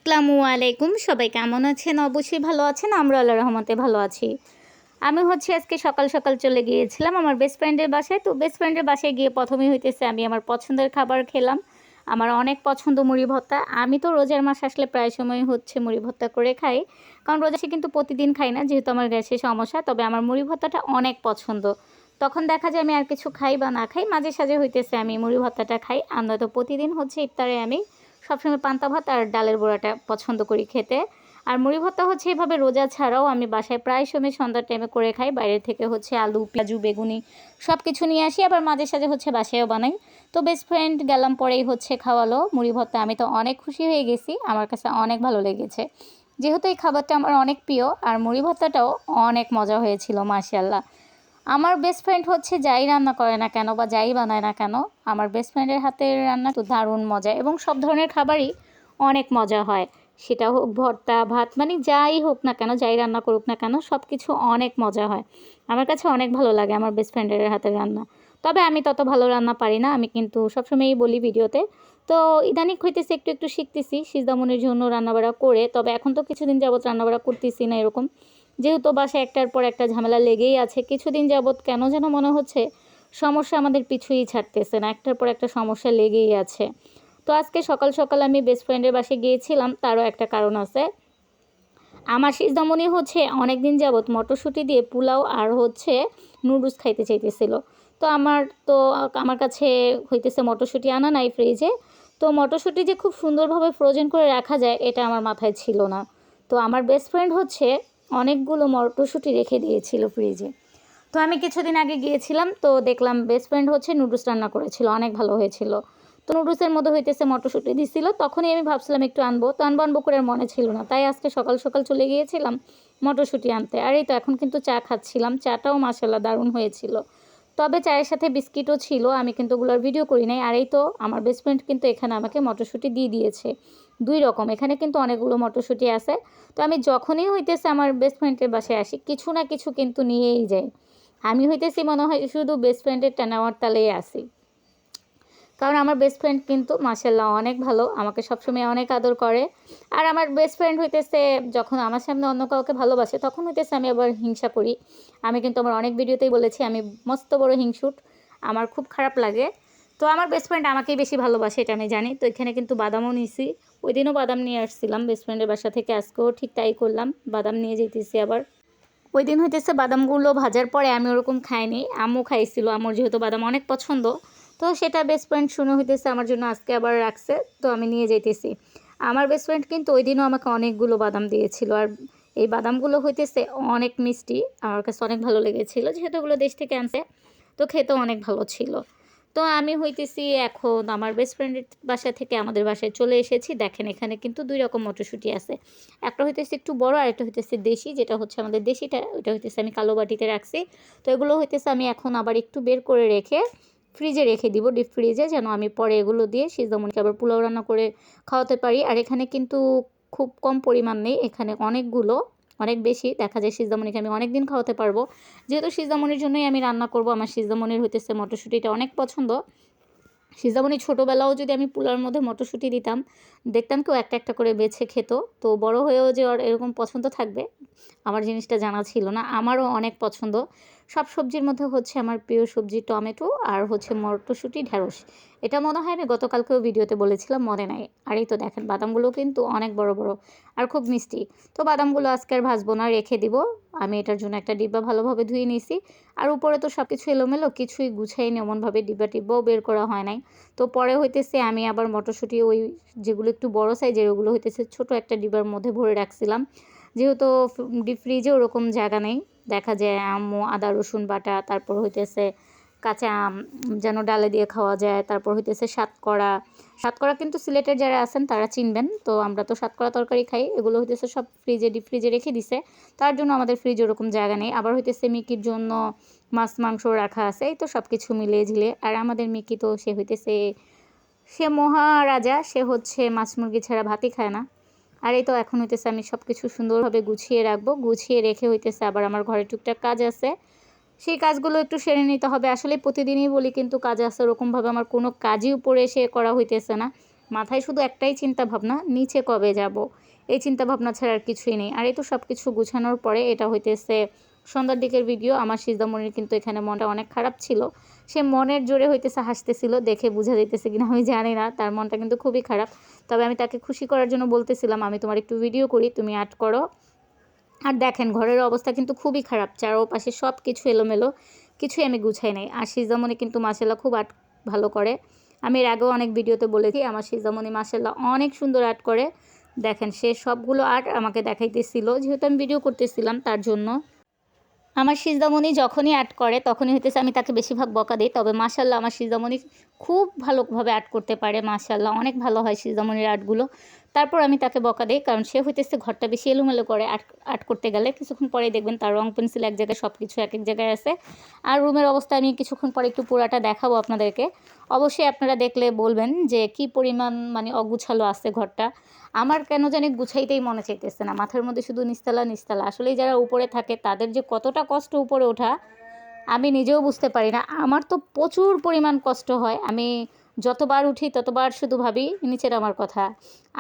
আসসালামু আলাইকুম। সবাই কেমন আছেন? অবশ্যই ভালো আছেন। আমরা আল্লাহর রহমতে ভালো আছি। আমি আজকে সকাল সকাল চলে গিয়েছিলাম আমার বেস্ট ফ্রেন্ডের বাসায়। তো বেস্ট ফ্রেন্ডের বাসায় গিয়ে প্রথমেই আমি আমার পছন্দের খাবার খেলাম। আমার অনেক পছন্দ মুড়ি ভর্তা। আমি তো রোজার মাস আসলে প্রায় সময় মুড়ি ভর্তা করে খাই। কারণ রোজা কিন্তু প্রতিদিন খাই না, যেহেতু আমার গ্যাসের সমস্যা। তবে আমার মুড়ি ভর্তাটা অনেক পছন্দ। তখন দেখা যায় আমি আর কিছু খাই বা না খাই, মাঝে সাঝে আমি মুড়ি ভর্তাটা খাই। আমরা তো প্রতিদিন ইফতারে আমি সবসময় পান্তা ভাত আর ডালের বড়াটা পছন্দ করি খেতে। আর মুড়ি ভর্তা এভাবে রোজা ছাড়াও আমি বাসায় প্রায় সময় সন্ধ্যার টাইমে করে খাই। বাইরে থেকে আলু, পেঁয়াজু, বেগুনি সব কিছু নিয়ে আসি, আবার মাঝে সাঝে বাসায়ও বানাই। তো বেস্ট ফ্রেন্ড গেলাম, পরেই খাওয়ালো মুড়ি ভর্তা। আমি তো অনেক খুশি হয়ে গেছি, আমার কাছে অনেক ভালো লেগেছে, যেহেতু এই খাবারটা আমার অনেক প্রিয়। আর মুড়ি ভর্তাটাও অনেক মজা হয়েছিল, মাশাআল্লাহ। আমার বেস্ট ফ্রেন্ড যাই রান্না করে না কেন বা যাই বানায় না কেন, আমার বেস্ট ফ্রেন্ডের হাতের রান্না তো দারুণ মজা, এবং সব ধরনের খাবারই অনেক মজা হয়। সেটা হোক ভর্তা, ভাত, মানে যাই হোক না কেন, যাই রান্না করুক না কেন, সব কিছু অনেক মজা হয়। আমার কাছে অনেক ভালো লাগে আমার বেস্ট ফ্রেন্ডের হাতের রান্না। তবে আমি তত ভালো রান্না পারি না, আমি কিন্তু সবসময়ই বলি ভিডিওতে। তো ইদানিং একটু একটু শিখতেছি সিজদামনির জন্য রান্নাবাড়া করে। তবে এখন তো কিছুদিন যাবত রান্নাবাড়া করতেছি না এরকম, যেহেতু বাসায় একটার পর একটা ঝামেলা লেগেই আছে। কিছুদিন যাবত কেন যেন মনে হচ্ছে সমস্যা আমাদের পিছুই ছাড়তেছে না, একটার পর একটা সমস্যা লেগেই আছে। তো আজকে সকাল সকাল আমি বেস্ট ফ্রেন্ডের বাসায় গিয়েছিলাম, তারও একটা কারণ আছে। আমার সিজদামণি অনেক দিন যাবত মটরশুঁটি দিয়ে পোলাও আর নুডলস খাইতে চাইতেছিল। তো আমার কাছে মটরশুঁটি আনা নাই ফ্রিজে। তো মটরশুঁটি যে খুব সুন্দরভাবে ফ্রোজেন করে রাখা যায় এটা আমার মাথায় ছিল না। তো আমার বেস্ট ফ্রেন্ড অনেকগুলো মটরশুঁটি রেখে দিয়েছিল ফ্রিজে। তো আমি কিছুদিন আগে গিয়েছিলাম, তো দেখলাম বেস্ট ফ্রেন্ড নুডলস রান্না করেছিল, অনেক ভালো হয়েছিল। তো নুডলসের মধ্যে মটরশুঁটি দিছিল। তখনই আমি ভাবছিলাম একটু আনবো, তো আনবো করে আর মনে ছিল না, তাই আজকে সকাল সকাল চলে গিয়েছিলাম মটরশুঁটি আনতে। আর এই তো এখন কিন্তু চা খাচ্ছিলাম, চাটাও মাশাআল্লাহ দারুণ হয়েছিল। তবে চায়ের সাথে বিস্কিটও ছিল, আমি কিন্তু ওগুলোর ভিডিও করি নাই। আর এই তো আমার বেস্ট ফ্রেন্ড কিন্তু এখানে আমাকে মটরশুঁটি দিয়ে দিয়েছে 2 রকম। এখানে কিন্তু অনেকগুলো মটরশুঁটি আছে। তো আমি যখনই আমার বেস্ট ফ্রেন্ডের বাসায় আসি, কিছু না কিছু কিন্তু নিয়েই যাই। আমি মনে হয় শুধু বেস্ট ফ্রেন্ডের নেওয়ার তালেই আসি। কারণ আমার বেস্ট ফ্রেন্ড কিন্তু মাশাআল্লাহ অনেক ভালো, আমাকে সবসময় অনেক আদর করে। আর আমার বেস্ট ফ্রেন্ড যখন আমার সামনে অন্য কাউকে ভালোবাসে, তখন আমি আবার হিংসা করি। আমি কিন্তু আমার অনেক ভিডিওতেই বলেছি আমি মস্ত বড় হিংসুট, আমার খুব খারাপ লাগে। তো আমার বেস্ট ফ্রেন্ড আমাকেই বেশি ভালোবাসে, এটা আমি জানি। তো এখানে কিন্তু বাদামও নিয়েছি, ওই দিনও বাদাম নিয়ে আসছিলাম বেস্ট ফ্রেন্ডের বাসা থেকে, আজকেও ঠিক তাই করলাম, বাদাম নিয়ে যেতেছি আবার। ওই দিন বাদামগুলো ভাজার পরে আমি ওরকম খাইনি, আম্মু খাইছিল। আমার যেহেতু বাদাম অনেক পছন্দ, তো সেটা বেস্ট ফ্রেন্ড শুনে আমার জন্য আজকে আবার রাখছে, তো আমি নিয়ে যাইতেছি। আমার বেস্ট ফ্রেন্ড কিন্তু ওই দিনও আমাকে অনেকগুলো বাদাম দিয়েছিল। আর এই বাদামগুলো অনেক মিষ্টি, আমার কাছে অনেক ভালো লেগেছিল, যেহেতু ওগুলো দেশ থেকে আনছে, তো খেতেও অনেক ভালো ছিল। তো আমি এখন আমার বেস্ট ফ্রেন্ডের বাসা থেকে আমাদের বাসায় চলে এসেছি। দেখেন এখানে কিন্তু 2 রকম মটরশুঁটি আছে, একটা একটু বড়, আর একটা দেশি। যেটা আমাদের দেশিটা, ওইটা আমি কালো বাটিতে রাখছি। তো এগুলো আমি এখন আবার একটু বের করে রেখে ফ্রিজে রেখে দিব, ডিপ ফ্রিজে, যেন আমি পরে এগুলো দিয়ে সিজদামণিকে আবার পোলাও রান্না করে খাওয়াতে পারি। আর এখানে কিন্তু খুব কম পরিমাণ নেই, এখানে অনেকগুলো, অনেক বেশি। দেখা যায় সিজদামণিকে আমি অনেক দিন খাওয়াতে পারবো, যেহেতু সিজদামণির জন্যই আমি রান্না করব। আমার সিজদামণির মটরশুঁটিটা অনেক পছন্দ। সিজদামণি ছোটোবেলাও যদি আমি পোলাওর মধ্যে মটরশুঁটি দিতাম, দেখতাম কেউ একটা একটা করে বেছে খেত। তো বড় হয়েও যে ওর এরকম পছন্দ থাকবে, আমার জিনিসটা জানা ছিল না। আমারও অনেক পছন্দ। সব সবজির মধ্যে আমার প্রিয় সবজি টমেটো আর মটরশুঁটি, ঢেঁড়স। এটা মনে হয় আমি গতকালকেও ভিডিওতে বলেছিলাম, মনে নাই। আর এই তো দেখেন বাদামগুলো কিন্তু অনেক বড় বড় আর খুব মিষ্টি। তো বাদামগুলো আজকে আর ভাজবো না, রেখে দিব। আমি এটার জন্য একটা ডিব্বা ভালোভাবে ধুয়ে নিয়েছি। আর উপরে তো সব কিছু এলোমেলো, কিছুই গুছাইনি এমনভাবে, ডিব্বা টিব্বাও বের করা হয় নাই। তো পরে আমি আবার মটরশুঁটি ওই যেগুলো একটু বড় সাইজের, ওগুলো ছোট একটা ডিব্বার মধ্যে ভরে রাখছিলাম, যেহেতু ডিপ ফ্রিজে ওরকম জায়গা নেই। দেখা যায় আম্মু আদা রসুন বাটা, তারপর কাঁচা আম যেন ডালে দিয়ে খাওয়া যায়, তারপর সাতকড়া। সাতকড়া কিন্তু সিলেটের যারা আছেন তারা চিনবেন। তো আমরা তো সাতকড়া তরকারি খাই, এগুলো সব ডিপ ফ্রিজে রেখে দিছে। তার জন্য আমাদের ফ্রিজে ওরকম জায়গা নেই। আবার মিকির জন্য মাছ মাংস রাখা আছে, এই তো সব কিছু মিলিয়ে ঝিলে। আর আমাদের মিকি তো সে মহারাজা, সে মাছ মুরগি ছাড়া ভাতই খায় না। আর এই তো এখন আমি সব কিছু সুন্দরভাবে গুছিয়ে রাখবো, গুছিয়ে রেখে আবার আমার ঘরে টুকটাক কাজ আছে, সেই কাজগুলো একটু সেরে নিতে হবে। আসলে প্রতিদিনই বলি, কিন্তু কাজ আছে, ওরকমভাবে আমার কোনো কাজই উপরে এসে করা হইতেছে না। মাথায় শুধু একটাই চিন্তা ভাবনা, নিচে কবে যাব, এই চিন্তা ভাবনা ছাড়া আর কিছুই নেই। আর এই তো সব কিছু গুছানোর পরে এটা হইতেছে সন্ধ্যার দিকের ভিডিও। আমার সিজদামণির কিন্তু এখানে মনটা অনেক খারাপ ছিল, সে মনের জোরে হইতেছে হাসতেছিল, দেখে বোঝা যাইতেছে কিনা আমি জানি না, তার মনটা কিন্তু খুবই খারাপ। তবে আমি তাকে খুশি করার জন্য বলতেছিলাম আমি তোমার একটু ভিডিও করি, তুমি আর্ট করো। আর দেখেন ঘরের অবস্থা কিন্তু খুবই খারাপ, চারপাশে সব কিছু এলোমেলো, কিছুই আমি গুছাই নাই। আর সিজামণি কিন্তু মাশাআল্লাহ খুব আর্ট ভালো করে। আমি এর আগেও অনেক ভিডিওতে বলেছি আমার সিজামণি মাশাআল্লাহ অনেক সুন্দর আর্ট করে। দেখেন সে সবগুলো আর্ট আমাকে দেখাইতেছিল, যেহেতু আমি ভিডিও করতেছিলাম তার জন্য। আমার সিজদামণি যখনই আর্ট করে তখনই হইতেছে আমি তাকে বেশিরভাগ বকা দিই। তবে মাশাআল্লাহ আমার সিজদামণি খুব ভালোভাবে আর্ট করতে পারে, মাশাআল্লাহ অনেক ভালো হয় সিজদামণির আর্টগুলো। তারপর আমি তাকে বকা দিই, কারণ সে হইতেছে ঘরটা বেশি এলোমেলো করে আর্ট আর্ট করতে গেলে। কিছুক্ষণ পরেই দেখবেন তার রং পেন্সিল এক জায়গায়, সব কিছু এক এক জায়গায় আছে। আর রুমের অবস্থা আমি কিছুক্ষণ পরে একটু পুরাটা দেখাবো আপনাদেরকে। অবশ্যই আপনারা দেখলে বলবেন যে কি পরিমাণ মানে অগুছালো আছে ঘরটা। আমার কেন জানি গুছাইতেই মনে চাইতেছে না, মাথার মধ্যে শুধু নিস্তালা নিস্তালা। আসলেই যারা উপরে থাকে তাদের যে কতটা কষ্ট উপরে ওঠা আমি নিজেও বুঝতে পারি না। আমার তো প্রচুর পরিমাণ কষ্ট হয়, আমি যতবার উঠি ততবার শুধু ভাবি নিচের আমার কথা।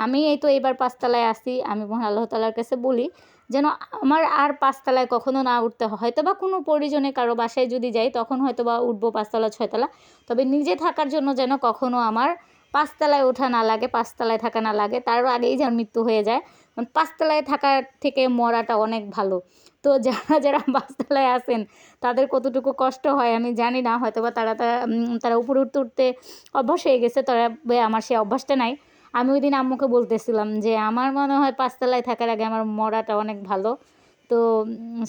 আমি এই তো এবার পাঁচতলায় আসি, আমি মহান আল্লাহ তাআলার কাছে বলি যেন আমার আর পাঁচতলায় কখনো না উঠতে হয়। হয়তো বা কোনো প্রয়োজনে কারো বাসায় যদি যাই তখন হয়তো বা উঠবো পাঁচতলা ছয়তলা, তবে নিজে থাকার জন্য যেন কখনো আমার পাঁচতলায় ওঠা না লাগে, পাঁচতলায় থাকা না লাগে, তারও আগেই যেন মৃত্যু হয়ে যায়। কারণ পাঁচতলায় থাকার থেকে মরাটা অনেক ভালো। তো যারা যারা পাঁচতলায় আছেন তাদের কতটুকু কষ্ট হয় আমি জানি না, হয়তো বা তারা উপরে উঠতে উঠতে অভ্যাস হয়ে গেছে, তবে আমার সেই অভ্যাসটা নাই। আমি ওই দিন আম্মুকে বলতেছিলাম যে আমার মনে হয় পাঁচতলায় থাকার আগে আমার মরাটা অনেক ভালো। তো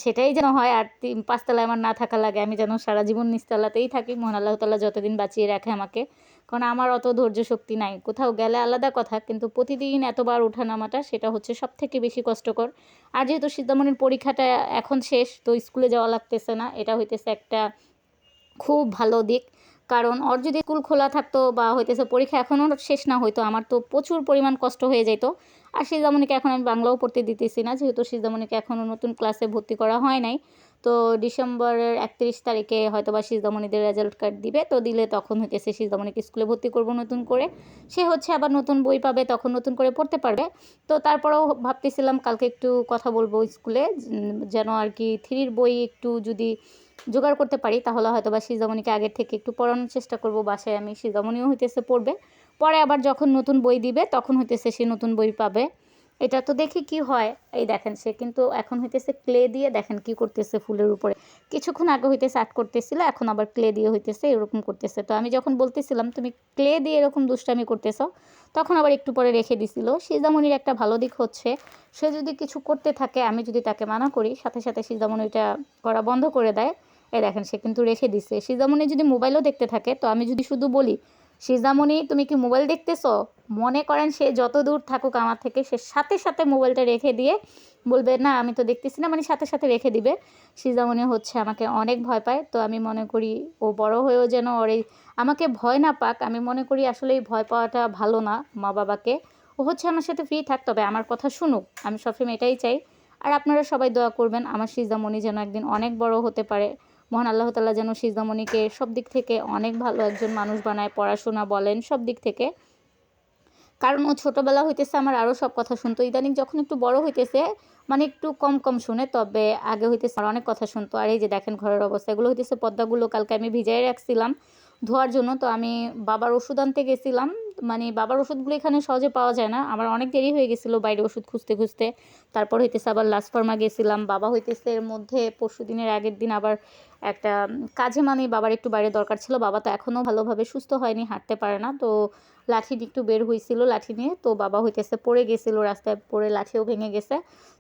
সেটাই যেন হয়, আর পাঁচতলায় আমার না থাকা লাগে, আমি যেন সারা জীবন নিচতলাতেই থাকি, মহান আল্লাহ তাআলা যতদিন বাঁচিয়ে রাখে আমাকে। কারণ আমার অত ধৈর্য শক্তি নাই, কোথাও গেলে আলাদা কথা, কিন্তু প্রতিদিন এতবার ওঠা নামাটা সেটা হচ্ছে সবথেকে বেশি কষ্টকর। আর যেহেতু সিদ্ধামণির পরীক্ষাটা এখন শেষ, তো স্কুলে যাওয়া লাগতেছে না, এটা হইতেছে একটা খুব ভালো দিক। কারণ ওর যদি স্কুল খোলা থাকতো বা হইতেছে পরীক্ষা এখনও শেষ না হইতো, আমার তো প্রচুর পরিমাণ কষ্ট হয়ে যেত। আর সিজামণিকে এখন আমি বাংলাও পড়তে দিতেছি না, যেহেতু সিজামণিকে এখনও নতুন ক্লাসে ভর্তি করা হয় নাই। তো ডিসেম্বরের 31 তারিখে হয়তো বা সিজামণিদের রেজাল্ট কার্ড দিবে, তো দিলে তখন হইতেছে সিজামণিকে স্কুলে ভর্তি করব নতুন করে। সে হচ্ছে আবার নতুন বই পাবে, তখন নতুন করে পড়তে পারবে। তো তারপরেও ভাবতেছিলাম কালকে একটু কথা বলবো স্কুলে, যেন আর কি 3 বই একটু যদি জোগাড় করতে পারি তাহলে হয়তো বা সিজামণিকে আগের থেকে একটু পড়ানোর চেষ্টা করব বাসায় আমি। সিজামণিও হইতেছে পড়বে, পরে আবার যখন নতুন বই দিবে তখন হইতেছে সে নতুন বই পাবে। এটা তো দেখি কি হয়। এই দেখেন সে কিন্তু এখন হইতেছে ক্লে দিয়ে দেখেন কি করতেছে ফুলের উপরে। কিছুক্ষণ আগে হইতেছে আর্ট করতেছিল, এখন আবার ক্লে দিয়ে হইতেছে এরকম করতেছে। তো আমি যখন বলতেছিলাম তুমি ক্লে দিয়ে এরকম দুষ্টামি করতেছ, তখন আবার একটু পরে রেখে দিছিল। সিজামণির একটা ভালো দিক হচ্ছে সে যদি কিছু করতে থাকে আমি যদি তাকে মানা করি, সাথে সাথে সিজামণি ওইটা করা বন্ধ করে দেয়। এই দেখেন সে কিন্তু রেখে দিছে। সিজামণি যদি মোবাইলও দেখতে থাকে, তো আমি যদি শুধু বলি সিজামণি তুমি কি মোবাইল দেখতেছো, মনে করেন সে যত দূর থাকুক আমার থেকে, সে সাথে সাথে মোবাইলটা রেখে দিয়ে বলবে না আমি তো দেখতেছি না, মানে সাথে সাথে রেখে দিবে। সিজামণি হচ্ছে আমাকে অনেক ভয় পায়। তো আমি মনে করি ও বড় হয়েও যেন ওর এই আমাকে ভয় না পাক, আমি মনে করি আসলে এই ভয় পাওয়াটা ভালো না মা বাবাকে। ও হচ্ছে আমার সাথে ফ্রি থাক, তবে আমার কথা শুনুক, আমি সবসময় এটাই চাই। আর আপনারা সবাই দোয়া করবেন আমার সিজামণি যেন একদিন অনেক বড় হতে পারে। মহান আল্লাহ তাআলা যেন সিজদামণিকে সব দিক থেকে অনেক ভালো একজন মানুষ বানায়, পড়াশোনা বলেন সব দিক থেকে। কারণ ও ছোটোবেলা হইতেছে আমার আরও সব কথা শুনতো, ইদানিং যখন একটু বড় হইতেছে মানে একটু কম কম শুনে, তবে আগে হইতেছে আর অনেক কথা শুনতো। আর এই যে দেখেন ঘরের অবস্থা, এগুলো হইতেছে পর্দাগুলো কালকে আমি ভিজাই রাখছিলাম ধোয়ার জন্য। তো আমি বাবার ওষুধ আনতে গেছিলাম, মানে বাবার ওষুধগুলো এখানে সহজে পাওয়া যায় না, আমার অনেক দেরি হয়ে গেছিলো বাইরে ওষুধ খুঁজতে খুঁজতে। তারপর হইতেছে আবার লাস্ট ফার্মা গেছিলাম, বাবা হইতেছে এর মধ্যে পরশু দিনের আগের দিন আবার একটা কাজে, মানে বাবার একটু বাইরে দরকার ছিল। বাবা তো এখনও ভালোভাবে সুস্থ হয়নি, হাঁটতে পারে না। তো লাঠি একটু বের হয়েছিল লাঠি নিয়ে, তো বাবা হইতেছে পড়ে গেছিলো, রাস্তায় পড়ে লাঠিও ভেঙে গেছে।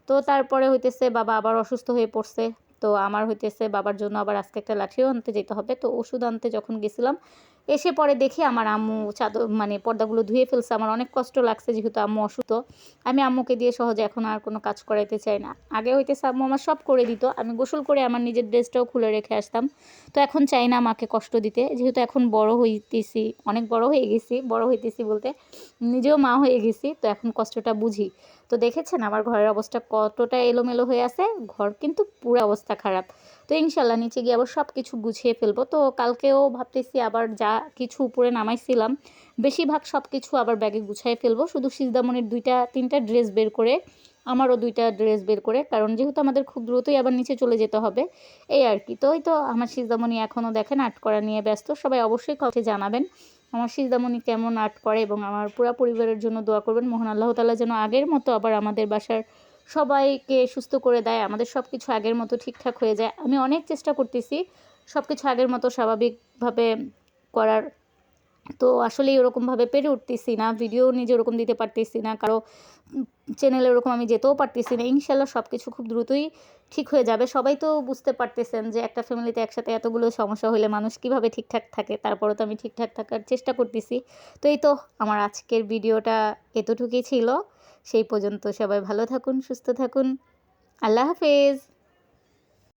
তো তারপরে হইতেছে বাবা আবার অসুস্থ হয়ে পড়ছে। তো আমার হইতেছে বাবার জন্য আবার আজকে একটা লাঠিও আনতে যেতে হবে। তো ওষুধ আনতে যখন গেছিলাম, এসে পরে দেখি আমার আম্মু চাদর মানে পর্দাগুলো ধুয়ে ফেলছে। আমার অনেক কষ্ট লাগছে, যেহেতু আম্মু অসুস্থ। আমি আম্মুকে দিয়ে সহজে এখন আর কোনো কাজ করাইতে চাই না। আগে হইতেছে আম্মু আমার সব করে দিত, আমি গোসল করে আমার নিজের ড্রেসটাও খুলে রেখে আসতাম। তো এখন চাই না মাকে কষ্ট দিতে, যেহেতু এখন বড় হইতেছি, অনেক বড় হয়ে গেছি, বড় হইতেছি বলতে নিজেও মা হয়ে গেছি, তো এখন কষ্টটা বুঝি। তো দেখেছেন আমার ঘরের অবস্থা কতটা এলোমেলো হয়ে আছে, ঘর কিন্তু পুরো অবস্থা খারাপ। তো ইনশাল্লাহ নিচে গিয়ে আবার সব কিছু গুছিয়ে ফেলবো। তো কালকেও ভাবতেছি আবার যা কিছু উপরে নামাইছিলাম বেশিরভাগ সব কিছু আবার ব্যাগে গুছিয়ে ফেলবো, শুধু সিজদামণির 2-3টা ড্রেস বের করে, আমারও 2টা ড্রেস বের করে, কারণ যেহেতু আমাদের খুব দ্রুতই আবার নিচে চলে যেতে হবে এই আর কি। তো ওই তো আমার সিজদামণি এখনও দেখেন আর্ট করা নিয়ে ব্যস্ত। সবাই অবশ্যই কমেন্টে জানাবেন আমার সিজদামণি কেমন আর্ট করে, এবং আমার পুরো পরিবারের জন্য দোয়া করবেন। মহান আল্লাহ তাআলা যেন আগের মতো আবার আমাদের বাসার সবাইকে সুস্থ করে দেয়, আমাদের সব কিছু আগের মতো ঠিকঠাক হয়ে যায়। আমি অনেক চেষ্টা করতেছি সব কিছু আগের মতো স্বাভাবিকভাবে করার, তো আসলে ওরকমভাবে পেরে উঠতেছি না, ভিডিও নিজে ওরকম দিতে পারতেছি না, কারো চ্যানেলে ওরকম আমি যেতেও পারতেছি না। ইনশাল্লাহ সব কিছু খুব দ্রুতই ঠিক হয়ে যাবে। সবাই তো বুঝতে পারতেছেন যে একটা ফ্যামিলিতে একসাথে এতগুলো সমস্যা হলে মানুষ কীভাবে ঠিকঠাক থাকে, তারপরও তো আমি ঠিকঠাক থাকার চেষ্টা করতেছি। তো এই তো আমার আজকের ভিডিওটা এতটুকুই ছিল। সেই পর্যন্ত সবাই ভালো থাকুন, সুস্থ থাকুন, আল্লাহ হাফেজ।